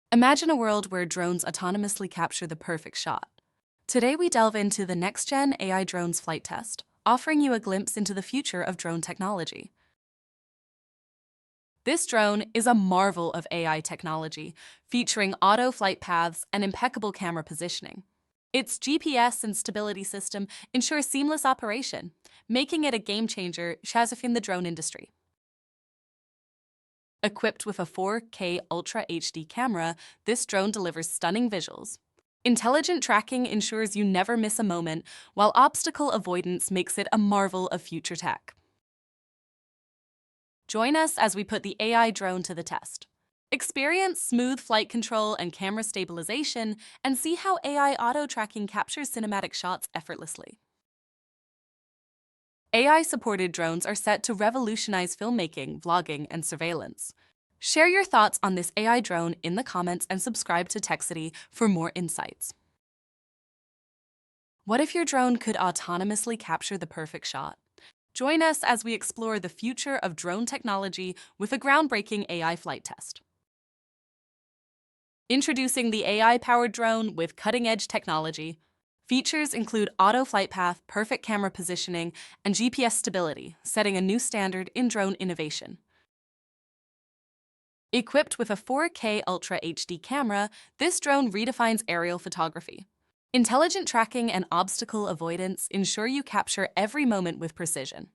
Imagine a world where drones autonomously capture the perfect shot. Today we delve into the next-gen AI drones flight test, offering you a glimpse into the future of drone technology. This drone is a marvel of AI technology, featuring auto flight paths and impeccable camera positioning. Its GPS and stability system ensure seamless operation, making it a game-changer in the drone industry. Equipped with a 4K Ultra HD camera, this drone delivers stunning visuals. Intelligent tracking ensures you never miss a moment, while obstacle avoidance makes it a marvel of future tech. Join us as we put the AI drone to the test. Experience smooth flight control and camera stabilization, and see how AI auto-tracking captures cinematic shots effortlessly. AI-supported drones are set to revolutionize filmmaking, vlogging, and surveillance. Share your thoughts on this AI drone in the comments and subscribe to Techcity for more insights. What if your drone could autonomously capture the perfect shot? Join us as we explore the future of drone technology with a groundbreaking AI flight test. Introducing the AI-powered drone with cutting-edge technology. Features include auto flight path, perfect camera positioning, and GPS stability, setting a new standard in drone innovation. Equipped with a 4K Ultra HD camera, this drone redefines aerial photography. Intelligent tracking and obstacle avoidance ensure you capture every moment with precision.